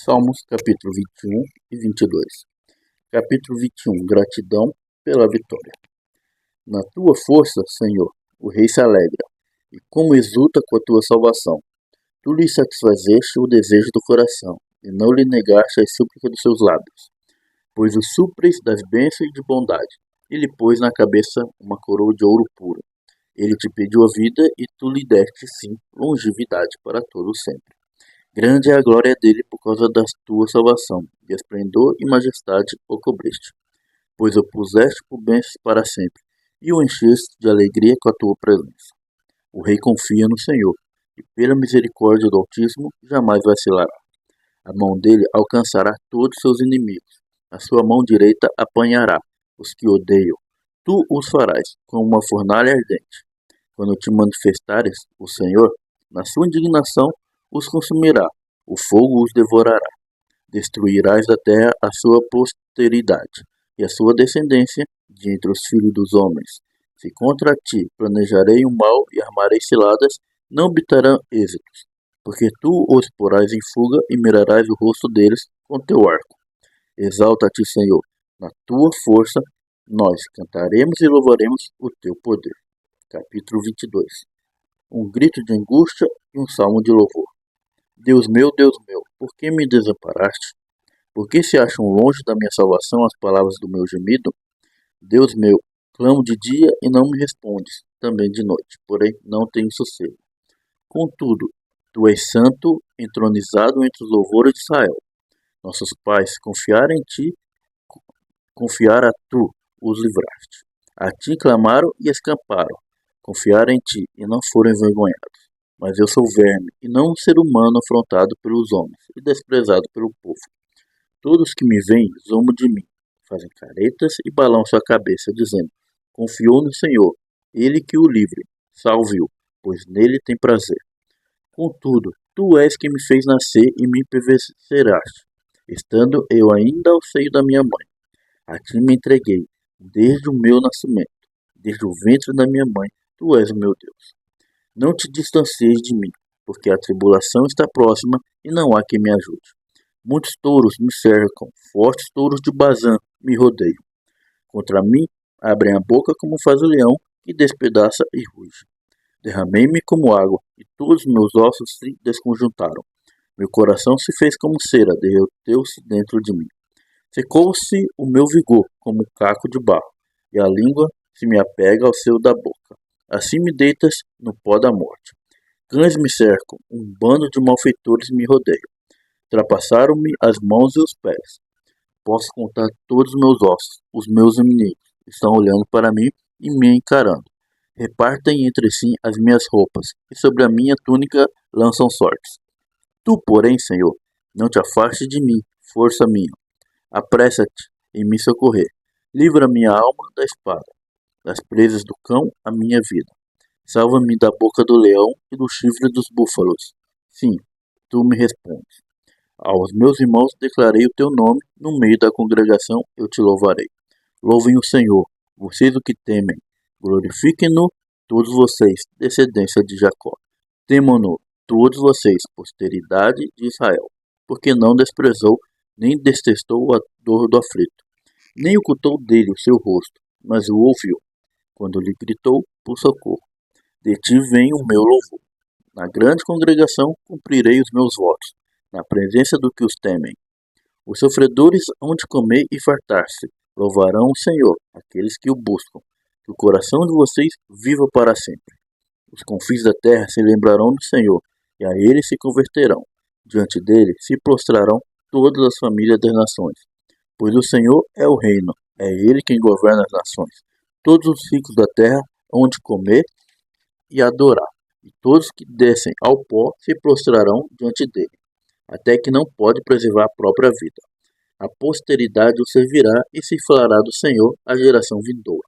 Salmos capítulo 21 e 22. Capítulo 21. Gratidão pela vitória. Na tua força, Senhor, o rei se alegra, e como exulta com a tua salvação. Tu lhe satisfazeste o desejo do coração, e não lhe negaste as súplicas dos seus lábios. Pois o supres das bênçãos e de bondade, e lhe pôs na cabeça uma coroa de ouro puro. Ele te pediu a vida, e tu lhe deste, sim, longevidade para todo sempre. Grande é a glória dele por causa da tua salvação, de esplendor e majestade o cobriste. Pois o puseste por bênçãos para sempre, e o encheste de alegria com a tua presença. O rei confia no Senhor, e pela misericórdia do Altíssimo jamais vacilará. A mão dele alcançará todos os seus inimigos, a sua mão direita apanhará os que odeiam. Tu os farás como uma fornalha ardente. Quando te manifestares, o Senhor, na sua indignação, os consumirá, o fogo os devorará. Destruirás da terra a sua posteridade, e a sua descendência de entre os filhos dos homens. Se contra ti planejarei o mal e armarei ciladas, não obterão êxitos, porque tu os porás em fuga e mirarás o rosto deles com teu arco. Exalta-te, Senhor, na tua força, nós cantaremos e louvaremos o teu poder. Capítulo 22. Um grito de angústia e um salmo de louvor. Deus meu, por que me desamparaste? Por que se acham longe da minha salvação as palavras do meu gemido? Deus meu, clamo de dia e não me respondes, também de noite, porém não tenho sossego. Contudo, tu és santo, entronizado entre os louvores de Israel. Nossos pais confiaram em ti, confiaram a tu, os livraste. A ti clamaram e escaparam, confiaram em ti e não foram envergonhados. Mas eu sou verme, e não um ser humano afrontado pelos homens, e desprezado pelo povo. Todos que me veem zombam de mim, fazem caretas e balançam a cabeça, dizendo, confiou no Senhor, ele que o livre, salve-o, pois nele tem prazer. Contudo, tu és quem me fez nascer e me perverteraste, estando eu ainda ao seio da minha mãe. A ti me entreguei, desde o meu nascimento, desde o ventre da minha mãe, tu és o meu Deus. Não te distancies de mim, porque a tribulação está próxima e não há quem me ajude. Muitos touros me cercam, fortes touros de Bazã me rodeiam. Contra mim abrem a boca como faz o leão, que despedaça e ruge. Derramei-me como água, e todos os meus ossos se desconjuntaram. Meu coração se fez como cera, derreteu-se dentro de mim. Secou-se o meu vigor como um caco de barro, e a língua se me apega ao seio da boca. Assim me deitas no pó da morte. Cães me cercam, um bando de malfeitores me rodeiam. Ultrapassaram-me as mãos e os pés. Posso contar todos os meus ossos. Os meus inimigos estão olhando para mim e me encarando. Repartem entre si as minhas roupas, e sobre a minha túnica lançam sortes. Tu, porém, Senhor, não te afastes de mim, força minha. Apressa-te em me socorrer. Livra minha alma da espada, das presas do cão a minha vida. Salva-me da boca do leão e do chifre dos búfalos. Sim, tu me respondes. Aos meus irmãos declarei o teu nome, no meio da congregação eu te louvarei. Louvem o Senhor, vocês o que temem. Glorifiquem-no, todos vocês, descendência de Jacó. Temam-no, todos vocês, posteridade de Israel, porque não desprezou, nem detestou a dor do aflito, nem ocultou dele o seu rosto, mas o ouviu, quando lhe gritou por socorro. De ti vem o meu louvor. Na grande congregação cumprirei os meus votos, na presença do que os temem. Os sofredores hão de comer e fartar-se, louvarão o Senhor, aqueles que o buscam. Que o coração de vocês viva para sempre. Os confins da terra se lembrarão do Senhor, e a ele se converterão. Diante dele se prostrarão todas as famílias das nações. Pois o Senhor é o reino, é ele quem governa as nações. Todos os ricos da terra hão de comer e adorar, e todos que descem ao pó se prostrarão diante dele, até que não pode preservar a própria vida. A posteridade o servirá e se falará do Senhor à geração vindoura.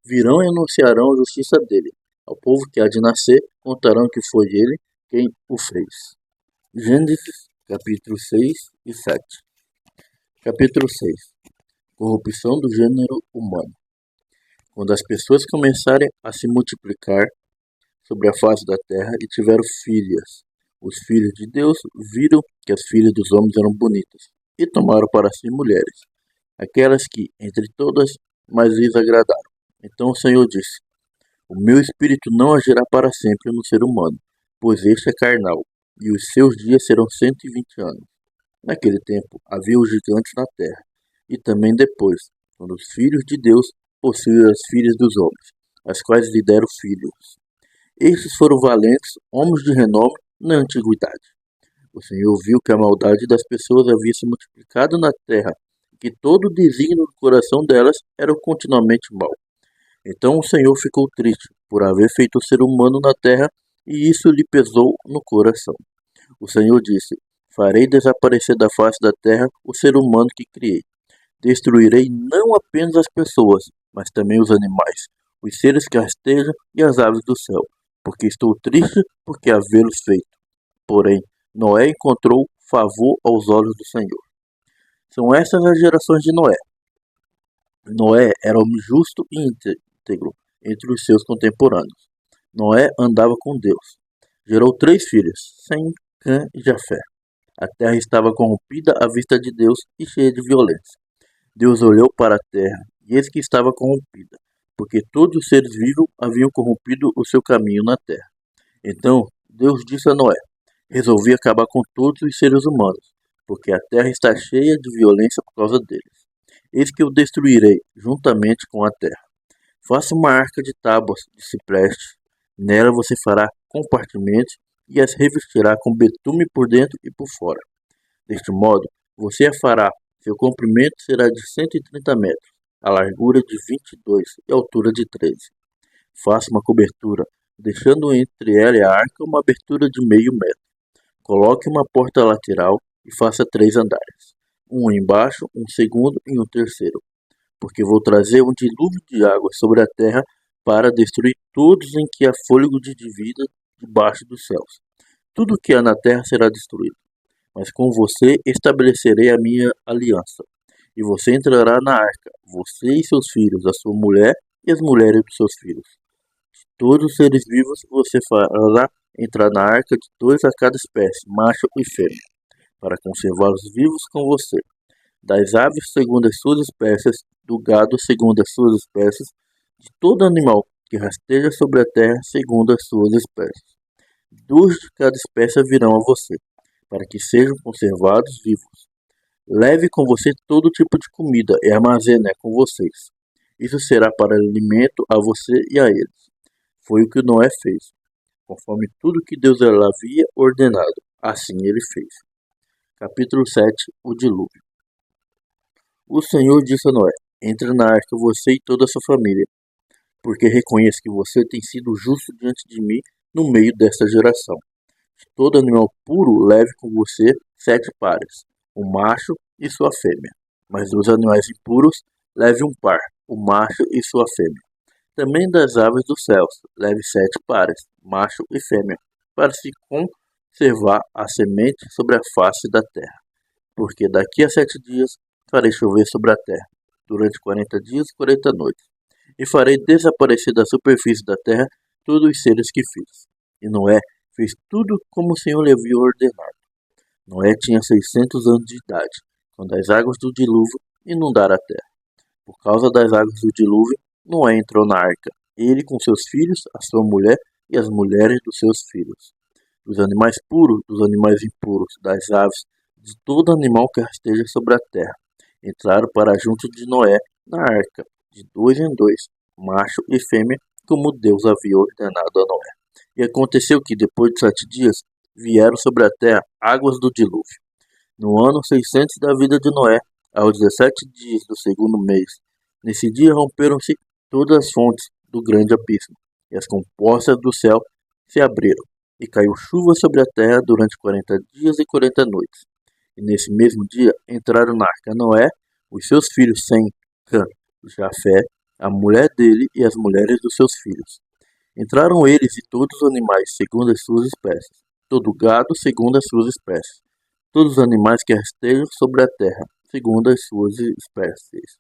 Virão e anunciarão a justiça dele. Ao povo que há de nascer, contarão que foi ele quem o fez. Gênesis, capítulo 6 e 7. Capítulo 6. Corrupção do gênero humano. Quando as pessoas começarem a se multiplicar sobre a face da terra e tiveram filhas, Os filhos de Deus viram que as filhas dos homens eram bonitas e tomaram para si mulheres, aquelas que, entre todas, mais lhes agradaram. Então o Senhor disse: O meu espírito não agirá para sempre no ser humano, pois este é carnal, e os seus dias serão 120 anos. Naquele tempo havia os gigantes na terra, e também depois, quando os filhos de Deus possuíram as filhas dos homens, as quais lhe deram filhos. Estes foram valentes, homens de renome na antiguidade. O Senhor viu que a maldade das pessoas havia se multiplicado na terra, e que todo o desígnio do coração delas era continuamente mau. Então o Senhor ficou triste por haver feito o ser humano na terra, e isso lhe pesou no coração. O Senhor disse: Farei desaparecer da face da terra o ser humano que criei. Destruirei não apenas as pessoas, mas também os animais, os seres que rastejam e as aves do céu, porque estou triste porque havê-los feito. Porém, Noé encontrou favor aos olhos do Senhor. São essas as gerações de Noé. Noé era homem justo e íntegro entre os seus contemporâneos. Noé andava com Deus. Gerou 3 filhos, Sem, Cã e Jafé. A terra estava corrompida à vista de Deus e cheia de violência. Deus olhou para a terra, e eis que estava corrompida, porque todos os seres vivos haviam corrompido o seu caminho na terra. Então Deus disse a Noé: Resolvi acabar com todos os seres humanos, porque a terra está cheia de violência por causa deles. Eis que eu destruirei juntamente com a terra. Faça uma arca de tábuas de cipreste. Nela você fará compartimentos e as revestirá com betume por dentro e por fora. Deste modo, você a fará. Seu comprimento será de 130 metros, a largura de 22 e a altura de 13. Faça uma cobertura, deixando entre ela e a arca uma abertura de meio metro. Coloque uma porta lateral e faça 3 andares, um embaixo, um segundo e um terceiro, porque vou trazer um dilúvio de água sobre a terra para destruir todos em que há fôlego de vida debaixo dos céus. Tudo que há na terra será destruído, mas com você estabelecerei a minha aliança, e você entrará na arca, você e seus filhos, a sua mulher e as mulheres dos seus filhos. Todos os seres vivos você fará entrar na arca de 2 a cada espécie, macho e fêmea, para conservá-los vivos com você. Das aves segundo as suas espécies, do gado segundo as suas espécies, de todo animal que rasteja sobre a terra segundo as suas espécies. 2 de cada espécie virão a você, para que sejam conservados vivos. Leve com você todo tipo de comida e armazene com vocês. Isso será para alimento a você e a eles. Foi o que Noé fez, conforme tudo que Deus lhe havia ordenado. Assim ele fez. Capítulo 7. O dilúvio. O Senhor disse a Noé: Entre na arca você e toda a sua família, porque reconheço que você tem sido justo diante de mim no meio desta geração. De todo animal puro leve com você 7 pares, um macho e sua fêmea. Mas dos animais impuros leve um par, o macho e sua fêmea. Também das aves dos céus leve 7 pares, macho e fêmea, para se conservar a semente sobre a face da terra. Porque daqui a 7 dias farei chover sobre a terra, durante 40 dias e 40 noites, e farei desaparecer da superfície da terra todos os seres que fiz. E Noé fez tudo como o Senhor lhe havia ordenado. Noé tinha 600 anos de idade, quando as águas do dilúvio inundaram a terra. Por causa das águas do dilúvio, Noé entrou na arca, ele com seus filhos, a sua mulher e as mulheres dos seus filhos. Dos animais puros, dos animais impuros, das aves, de todo animal que rasteja sobre a terra, entraram para junto de Noé na arca, de 2 em 2, macho e fêmea, como Deus havia ordenado a Noé. E aconteceu que, depois de 7 dias, vieram sobre a terra águas do dilúvio. No ano 600 da vida de Noé, aos 17 dias do segundo mês, nesse dia romperam-se todas as fontes do grande abismo, e as compostas do céu se abriram, e caiu chuva sobre a terra durante 40 dias e 40 noites. E nesse mesmo dia entraram na arca Noé, os seus filhos Sem, Cã, Jafé, a mulher dele e as mulheres dos seus filhos. Entraram eles e todos os animais segundo as suas espécies, todo o gado segundo as suas espécies, todos os animais que rastejam sobre a terra segundo as suas espécies,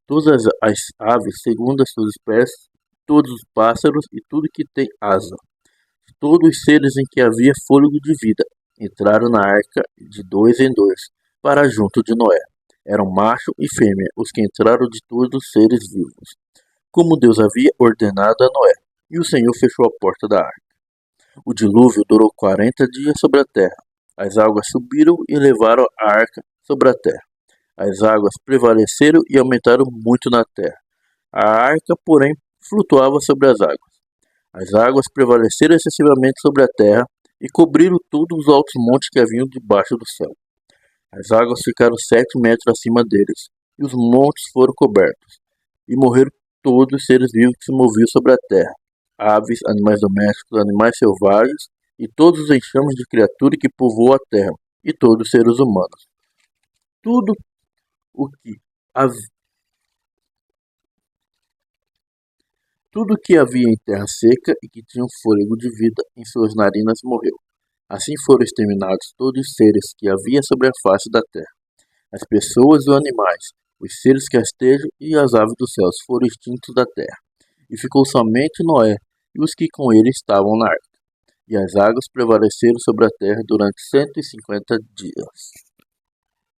todas as aves segundo as suas espécies, todos os pássaros e tudo que tem asa. Todos os seres em que havia fôlego de vida entraram na arca de dois em dois, para junto de Noé. Eram macho e fêmea os que entraram de todos os seres vivos, como Deus havia ordenado a Noé. E o Senhor fechou a porta da arca. O dilúvio durou 40 dias sobre a terra. As águas subiram e levaram a arca sobre a terra. As águas prevaleceram e aumentaram muito na terra. A arca, porém, flutuava sobre as águas. As águas prevaleceram excessivamente sobre a terra e cobriram todos os altos montes que haviam debaixo do céu. As águas ficaram 7 metros acima deles, e os montes foram cobertos, e morreram todos os seres vivos que se moviam sobre a terra, aves, animais domésticos, animais selvagens, e todos os enxames de criatura que povoam a terra, e todos os seres humanos. Tudo o que havia Tudo que havia em terra seca e que tinha um fôlego de vida em suas narinas morreu. Assim foram exterminados todos os seres que havia sobre a face da terra. As pessoas e os animais, os seres que rastejam e as aves dos céus foram extintos da terra. E ficou somente Noé e os que com ele estavam na arca. E as águas prevaleceram sobre a terra durante 150 dias.